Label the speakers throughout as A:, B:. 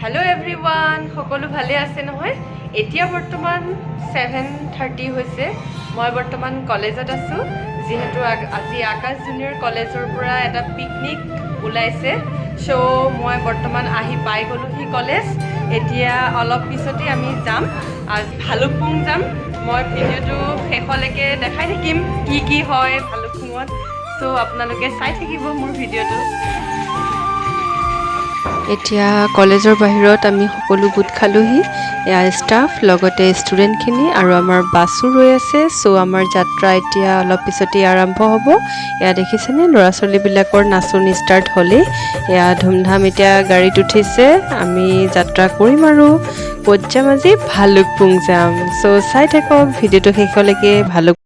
A: hello everyone सकलो भाले आछे নহয় এতিয়া বৰ্তমান 7:30 হৈছে মই বৰ্তমান কলেজত আছো যেহেতু আজি আকাশ জুনিয়ৰ কলেজৰ পৰা এটা পিকনিক ওলাইছে সো মই বৰ্তমান আহি পাই গলো হি কলেজ এতিয়া অলপ পিছতে আমি যাম আজ ভালুকপুং যাম মই ভিডিওটো শেষলৈকে দেখাই থাকিম কি হয় ভালুকপুঙত সো আপোনালোকে চাই থাকিব মোৰ ভিডিওটো
B: এতিয়া কলেজৰ বাহিৰত আমি সকলো গোট খালোহি এয়া ষ্টাফ লগতে ষ্টুডেণ্টখিনি আৰু আমাৰ বাছো ৰৈ আছে সো আমাৰ যাত্ৰা এতিয়া অলপ পিছতে আৰম্ভ হ'ব এয়া দেখিছেনে ল'ৰা ছোৱালীবিলাকৰ নাচনি ষ্টাৰ্ট হ'লেই এয়া ধুমধাম এতিয়া গাড়ীত উঠিছে আমি যাত্ৰা কৰিম আৰু ক'ত যাম আজি ভালুকপুং যাম সো চাই থাকক ভিডিঅ'টো শেষলৈকে ভালুক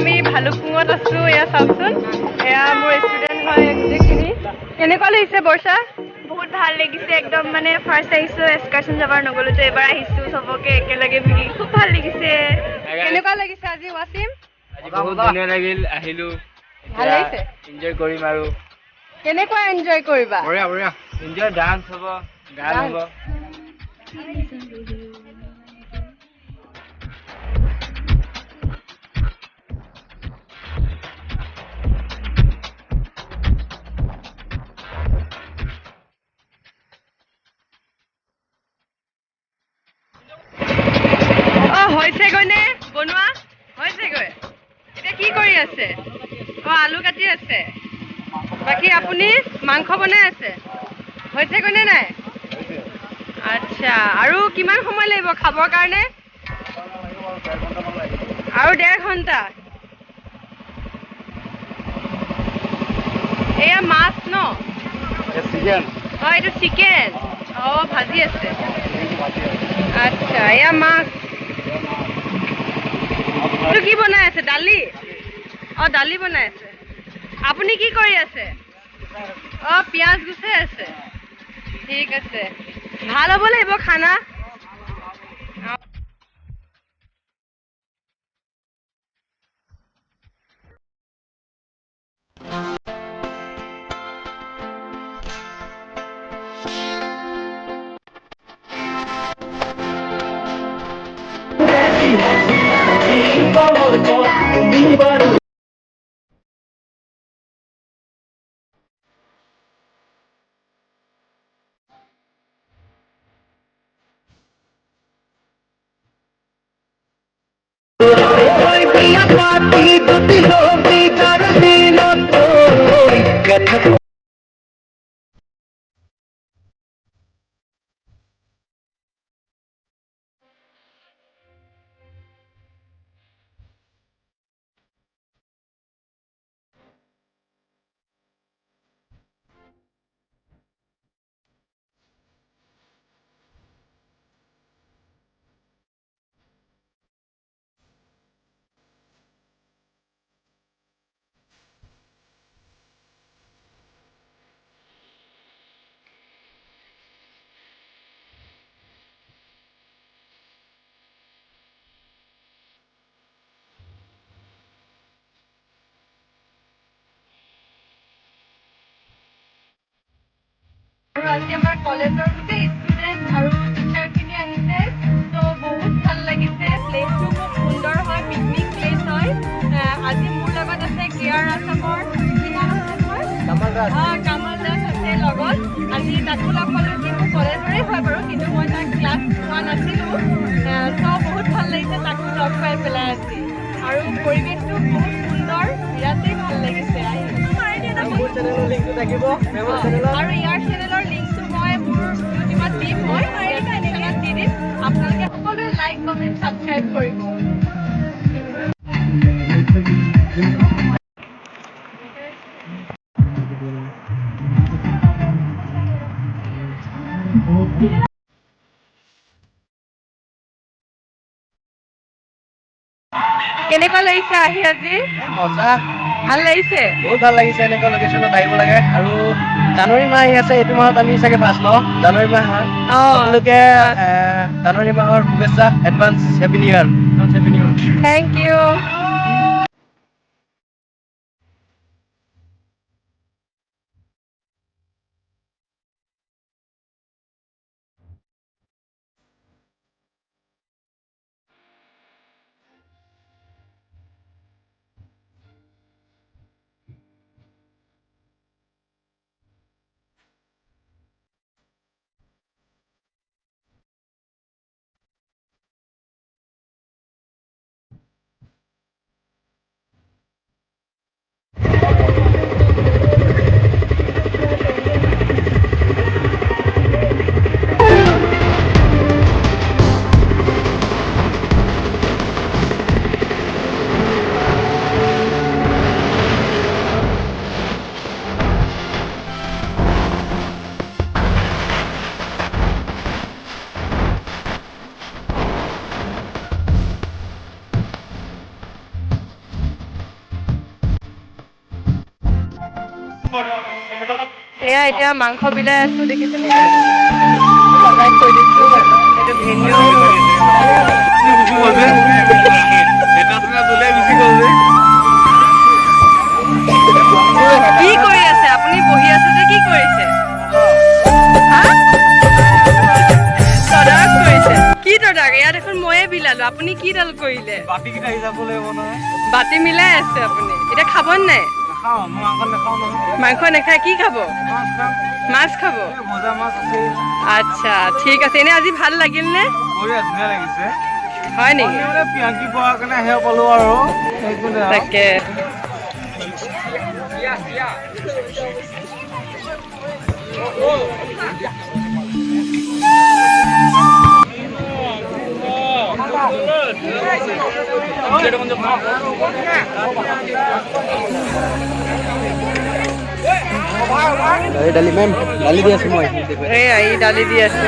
A: আমি ভালুকপুঙত আছো এয়া চাওকচোন এয়া মোৰ ষ্টুডেণ্ট হয় গোটেইখিনি কেনেকুৱা লাগিছে বৰ্ষা
C: বহুত ভাল লাগিছে একদম মানে ফাৰ্ষ্ট আহিছো এক্সকাৰশন যাবাৰ নগলো তো এবাৰ আহিছো সবকে একেলগে মিলি খুব ভাল লাগিছে
A: কেনেকুৱা লাগিছে আজি ৱাসিম
D: আজি বহুত ধুনীয়া লাগিল আহিলো
A: ভাল লাগিছে
D: এনজয় কৰিম আৰু
A: কেনেকুৱা এনজয় কৰিবা
D: বঢ়িয়া বঢ়িয়া এনজয় ডান্স হ'ব গান হ'ব
A: হৈছেগৈ নে বনোৱা হৈছেগৈ এতিয়া কি কৰি আছে আলু কাটি আছে বাকী আপুনি মাংস বনাই আছে হৈছেগৈ নে নাই আচ্ছা আৰু কিমান সময় লাগিব খাবৰ কাৰণে আৰু 1.5 ঘণ্টা এয়া মাছ ন
D: চিকেন
A: এইটো চিকেন ভাজি আছে আচ্ছা এয়া মাছ এইটো কি বনাই আছে দালি দালি বনাই আছে আপুনি কি কৰি আছে পিয়াজ গুচাই আছে ঠিক আছে ভাল হ'ব লাগিব খানা আজি আমাৰ কলেজৰ গোটেই ষ্টুডেণ্ট আৰু টিচাৰখিনি আহিছে তো বহুত ভাল লাগিছে প্লেচটো খুব সুন্দৰ হয় পিকনিক প্লেচ হয় আজি মোৰ লগত আছে কেয়াৰ আছামৰ কি নাম আছে তোমাৰ কামাল দাস আছে লগত আজি তাকো লগ পালোঁ সি মোৰ কলেজৰে হয় বাৰু কিন্তু মই তাক ক্লাছ পোৱা নাছিলোঁ তো বহুত ভাল লাগিছে তাকো লগ পাই পেলাই আজি আৰু পৰিৱেশটো বহুত সুন্দৰ বিৰাটেই ভাল লাগিছে আহি আৰু ইয়াৰ চেনেলৰ লিংকটো মই মোৰ ইউটিউবত দিম মই চেনেলত দি দিম আপোনালোকে সকলোৱে লাইক কমেণ্ট ছাবস্ক্ৰাইব কৰিব কেনেকুৱা লাগিছে আহি আজি
E: মজা
A: ভাল লাগিছে
E: বহুত ভাল লাগিছে এনেকুৱা লোকেশ্যনত আহিব লাগে আৰু জানুৱাৰী মাহ আহি আছে এইটো মাহত আমি চাগে পাছ লওঁ জানুৱাৰী মাহ হয় আপোনালোকে জানুৱাৰী মাহৰ শুভেচ্ছা advance happy new year
A: thank you এয়া এতিয়া মাংস বিলাই আছো দেখিছেনে কৈ দিছো এইটো ভেনিউ কি কৰি আছে আপুনি বহি আছে যে কি কৰিছে তদাৰক কৰিছে কি তদাৰক ইয়াত এখন ময়ে বিলালো আপুনি কি ডাল কৰিলে বাতি মিলাই আছে আপুনি এতিয়া খাব নাই মাংস নাখায় কি খাব মাছ খাব আচ্ছা ঠিক আছে এনে আজি ভাল লাগিল নে হয় নেকি তাকে
E: ডালি মেম ডালি দি আছো মই
A: এই ডালি দি আছে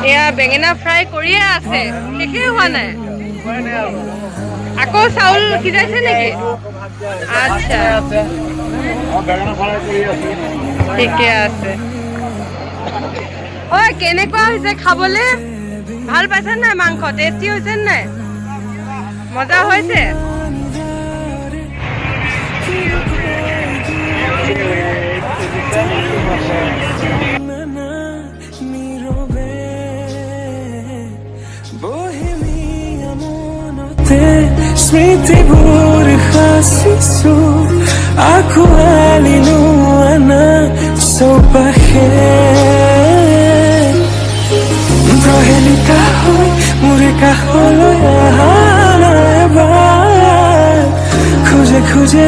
A: এয়া বেঙেনা ফ্ৰাই কৰিয়ে আছে শেষেই হোৱা নাই আকৌ চাউল সিজাইছে নেকি আচ্ছা ঠিকে আছে ঐ কেনেকুৱা হৈছে খাবলে ভাল পাইছে নাই মাংস টেষ্টি হৈছে নাই মজা হৈছে
F: স্মৃতিবোৰ সাঁচিছো আঁকোৱালিলো আনা চৌপাশে প্ৰহেলিকা হৈ মোৰে কাষলৈ অহা এবাৰ খোজে খোজে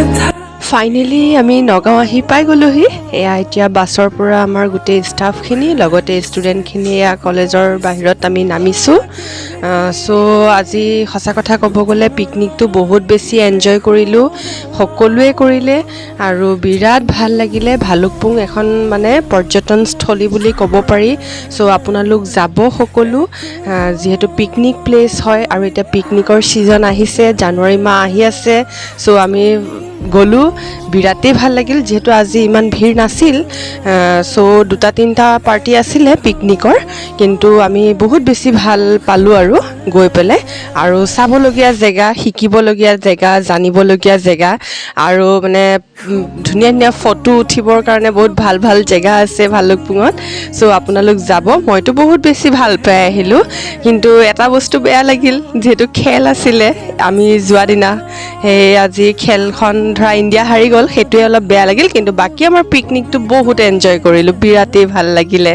B: ফাইনেলি আমি নগাঁও আহি পাই গ'লোহি এয়া এতিয়া বাছৰ পৰা আমাৰ গোটেই ষ্টাফখিনি লগতে ষ্টুডেণ্টখিনি এয়া কলেজৰ বাহিৰত আমি নামিছোঁ চ' আজি সঁচা কথা ক'ব গ'লে পিকনিকটো বহুত বেছি এনজয় কৰিলোঁ সকলোৱে কৰিলে আৰু বিৰাট ভাল লাগিলে ভালুকপুং এখন মানে পৰ্যটনস্থলী বুলি ক'ব পাৰি চ' আপোনালোক যাব সকলো যিহেতু পিকনিক প্লেচ হয় আৰু এতিয়া পিকনিকৰ ছিজন আহিছে জানুৱাৰী মাহ আহি আছে চ' আমি গ'লোঁ বিৰাটেই ভাল লাগিল যিহেতু আজি ইমান ভিৰ নাছিল চ' 2-3টা পাৰ্টি আছিলে পিকনিকৰ কিন্তু আমি বহুত বেছি ভাল পালোঁ আৰু গৈ পেলাই আৰু চাবলগীয়া জেগা শিকিবলগীয়া জেগা জানিবলগীয়া জেগা আৰু মানে ধুনীয়া ধুনীয়া ফটো উঠিবৰ কাৰণে বহুত ভাল ভাল জেগা আছে ভালুকপুঙত চ' আপোনালোক যাব মইতো বহুত বেছি ভাল পাই আহিলোঁ কিন্তু এটা বস্তু বেয়া লাগিল যিহেতু খেল আছিলে আমি যোৱা দিনা সেই আজি খেলখন ধৰা ইণ্ডিয়া হাৰি গ'ল সেইটোৱে অলপ বেয়া লাগিল কিন্তু বাকী আমাৰ পিকনিকটো বহুত এনজয় কৰিলোঁ বিৰাটেই ভাল লাগিলে